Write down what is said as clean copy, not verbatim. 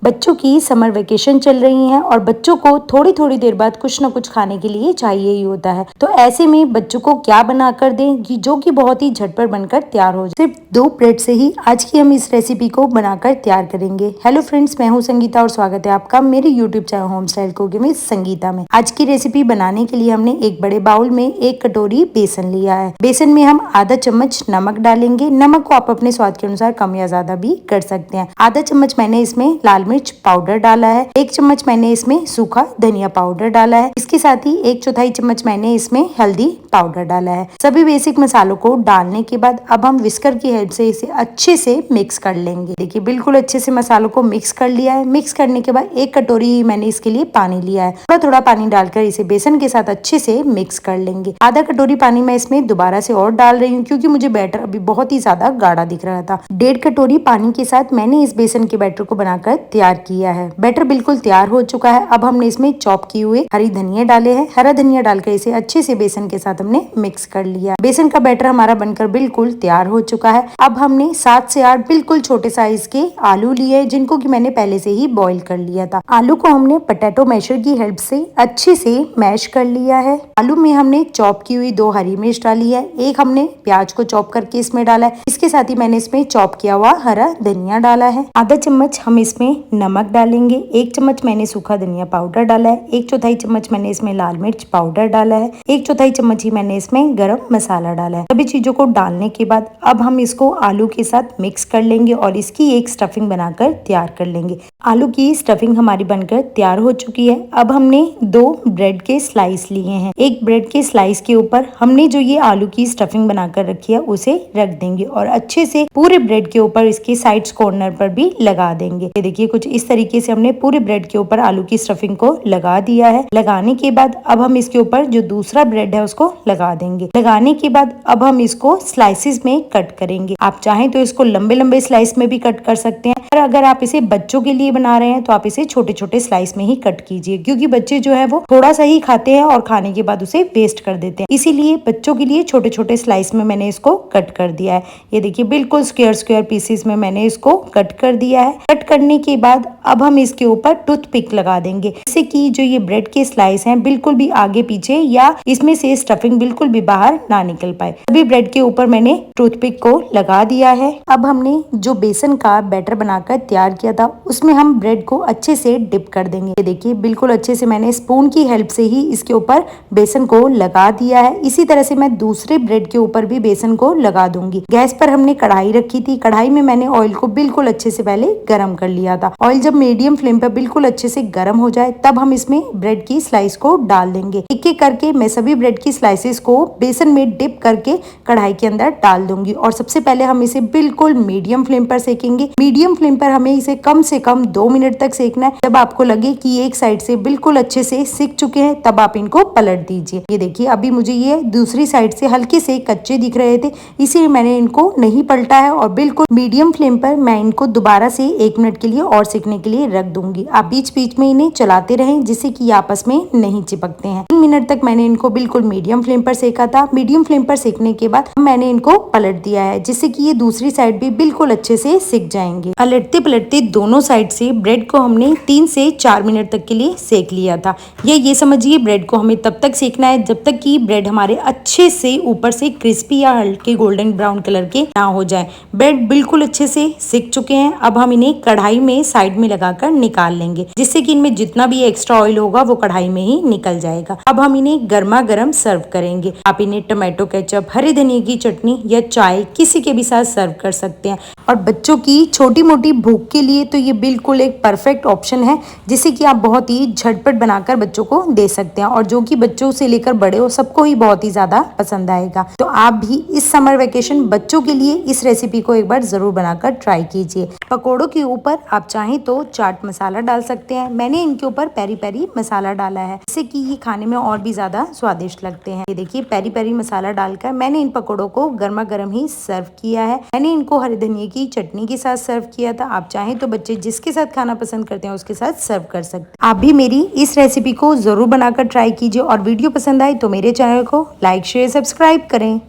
बच्चों की summer vacation चल रही है और बच्चों को थोड़ी थोड़ी देर बाद कुछ न कुछ खाने के लिए चाहिए ही होता है। तो ऐसे में बच्चों को क्या बनाकर दें कि जो कि बहुत ही झटपट बनकर तैयार हो जाए। सिर्फ 2 ब्रेड से ही आज की हम इस रेसिपी को बनाकर तैयार करेंगे। हेलो फ्रेंड्स, मैं हूं संगीता और स्वागत है आपका मेरे YouTube channel home style cooking में संगीता में। आज की रेसिपी बनाने के लिए हमने एक बड़े बाउल में 1 कटोरी बेसन लिया है। बेसन में हम आधा चम्मच नमक डालेंगे। नमक को आप अपने स्वाद के अनुसार कम या ज्यादा भी कर सकते हैं। आधा चम्मच मैंने इसमें लाल मिर्च पाउडर डाला है। 1 चम्मच मैंने इसमें सूखा धनिया पाउडर डाला है। इसके साथ ही 1/4 चम्मच मैंने इसमें हल्दी पाउडर डाला है। सभी बेसिक मसालों को डालने के बाद अब हम विस्कर की हेल्प से इसे अच्छे से मिक्स कर लेंगे। देखिए बिल्कुल अच्छे से मसालों को मिक्स कर लिया है। मिक्स करने के बाद 1 कटोरी ही मैंने इसके लिए पानी लिया है। थोड़ा थोड़ा पानी डालकर इसे बेसन के साथ अच्छे से मिक्स कर लेंगे। आधा कटोरी पानी मैं इसमें दोबारा से और डाल रही हूँ क्योंकि मुझे बैटर अभी बहुत ही ज्यादा गाढ़ा दिख रहा था। 1.5 कटोरी पानी के साथ मैंने इस बेसन के बैटर को बनाकर तैयार किया है। बैटर बिल्कुल तैयार हो चुका है। अब हमने इसमें चॉप किए हुए हरी धनिया डाले हैं। हरा धनिया डालकर इसे अच्छे से बेसन के साथ हमने मिक्स कर लिया। बेसन का बैटर हमारा बनकर बिल्कुल तैयार हो चुका है। अब हमने 7 से 8 बिल्कुल छोटे साइज के आलू लिए जिनको कि मैंने पहले से ही बॉईल कर लिया था। आलू को हमने पोटैटो मैशर की हेल्प से अच्छे से मैश कर लिया है। आलू में हमने चॉप की हुई 2 हरी मिर्च डाली है। 1 हमने प्याज को चॉप करके इसमें डाला है। इसके साथ ही मैंने इसमें चॉप किया हुआ हरा धनिया डाला है। आधा चम्मच हम इसमें नमक डालेंगे। 1 चम्मच मैंने सूखा धनिया पाउडर डाला है। 1/4 चम्मच मैंने इसमें लाल मिर्च पाउडर डाला है। 1/4 चम्मच ही मैंने इसमें गरम मसाला डाला है। सभी चीजों को डालने के बाद अब हम इसको आलू के साथ मिक्स कर लेंगे और इसकी एक स्टफिंग बनाकर तैयार कर लेंगे। आलू की स्टफिंग हमारी बनकर तैयार हो चुकी है। अब हमने 2 ब्रेड के स्लाइस लिए हैं। एक ब्रेड के स्लाइस के ऊपर हमने जो ये आलू की स्टफिंग बनाकर रखी है उसे रख देंगे और अच्छे से पूरे ब्रेड के ऊपर इसके साइड्स कॉर्नर पर भी लगा देंगे। ये देखिए कुछ इस तरीके से हमने पूरे ब्रेड के ऊपर आलू की स्टफिंग को लगा दिया है। लगाने के बाद अब हम इसके ऊपर जो दूसरा ब्रेड है उसको लगा देंगे। लगाने के बाद अब हम इसको स्लाइसिस में कट करेंगे। आप चाहें तो इसको लंबे लंबे स्लाइस में भी कट कर सकते हैं, और अगर आप इसे बच्चों के लिए बना रहे हैं तो आप इसे छोटे छोटे स्लाइस में ही कट कीजिए क्योंकि बच्चे जो है वो थोड़ा सा ही खाते हैं और खाने के बाद उसे वेस्ट कर देते हैं। इसीलिए बच्चों के लिए छोटे छोटे स्लाइस में मैंने इसको कट कर दिया है। ये देखिए बिल्कुल स्क्वायर स्क्वायर पीसेस में मैंने इसको कट कर दिया है। कट करने के बाद अब हम इसके ऊपर टूथपिक लगा देंगे जिससे कि जो ये ब्रेड के स्लाइस हैं बिल्कुल भी आगे पीछे या इसमें से स्टफिंग बिल्कुल भी बाहर ना निकल पाए। सभी ब्रेड के ऊपर मैंने टूथपिक को लगा दिया है। अब हमने जो बेसन का बैटर बनाकर तैयार किया था उसमें हम ब्रेड को अच्छे से डिप कर देंगे। ये देखिए बिल्कुल अच्छे से मैंने स्पून की हेल्प से ही इसके ऊपर बेसन को लगा दिया है। इसी तरह से मैं दूसरे ब्रेड के ऊपर भी बेसन को लगा दूंगी। गैस पर हमने कढ़ाई रखी थी। कढ़ाई में मैंने ऑयल को बिल्कुल अच्छे से पहले गर्म कर लिया था। ऑयल जब मीडियम फ्लेम पर बिल्कुल अच्छे से गर्म हो जाए तब हम इसमें ब्रेड की स्लाइस को डाल देंगे। एक एक करके मैं सभी ब्रेड की स्लाइसेस को बेसन में डिप करके कढ़ाई के अंदर डाल दूंगी और सबसे पहले हम इसे बिल्कुल मीडियम फ्लेम पर सेकेंगे। मीडियम फ्लेम पर हमें इसे कम से कम 2 मिनट तक सेकना है। जब आपको लगे कि एक साइड से बिल्कुल अच्छे से सिक चुके हैं तब आप इनको पलट दीजिए। ये देखिए अभी मुझे ये दूसरी साइड से हल्के से कच्चे दिख रहे थे, इसीलिए मैंने इनको नहीं पलटा है और बिल्कुल मीडियम फ्लेम पर मैं इनको दोबारा से 1 मिनट के लिए और सेकने के लिए रख दूंगी। आप बीच बीच में इन्हें चलाते रहें जिससे कि आपस में नहीं चिपकते हैं। 3 मिनट तक मैंने इनको बिल्कुल मीडियम फ्लेम पर सेका था। मीडियम फ्लेम पर सेकने के बाद मैंने इनको पलट दिया है जिससे कि ये दूसरी साइड भी बिल्कुल अच्छे से सिक जाएंगे। पलटते पलटते दोनों साइड से ब्रेड को हमने 3 से 4 मिनट तक के लिए सेक लिया था। ये समझिए ब्रेड को हमें तब तक सेकना है जब तक कि ब्रेड हमारे अच्छे से ऊपर से क्रिस्पी या हल्के गोल्डन ब्राउन कलर के ना हो जाए। ब्रेड बिल्कुल अच्छे से सिक चुके हैं। अब हम इन्हें कढ़ाई में साइड में लगाकर निकाल लेंगे जिससे कि इनमें जितना भी एक्स्ट्रा ऑयल होगा वो कढ़ाई में ही निकल जाएगा। अब हम इन्हें गर्मा गर्म सर्व करेंगे। आप इन्हें टमाटो केचप, हरे धनिया की चटनी या चाय किसी के भी साथ सर्व कर सकते हैं। और बच्चों की छोटी मोटी भूख के लिए तो ये बिल्कुल एक परफेक्ट ऑप्शन है जिसे कि आप बहुत ही झटपट बनाकर बच्चों को दे सकते हैं और जो कि बच्चों से लेकर बड़े हो सबको ही बहुत ही ज्यादा पसंद आएगा। तो आप भी इस समर वेकेशन बच्चों के लिए इस रेसिपी को एक बार जरूर बनाकर ट्राई कीजिए। पकोड़ों के ऊपर आप चाहें तो चाट मसाला डाल सकते हैं। मैंने इनके ऊपर पेरी पेरी मसाला डाला है जिससे कि ये खाने में और भी ज्यादा स्वादिष्ट लगते हैं। ये देखिए पेरी पेरी मसाला डालकर मैंने इन पकोड़ों को गर्मा गर्म ही सर्व किया है। मैंने इनको हरी धनिया की चटनी के साथ सर्व किया था। आप चाहें तो बच्चे जिसके साथ खाना पसंद करते हैं उसके साथ सर्व कर सकते हैं। आप भी मेरी इस रेसिपी को जरूर बनाकर ट्राई कीजिए और वीडियो पसंद आए तो मेरे चैनल को लाइक शेयर सब्सक्राइब करें।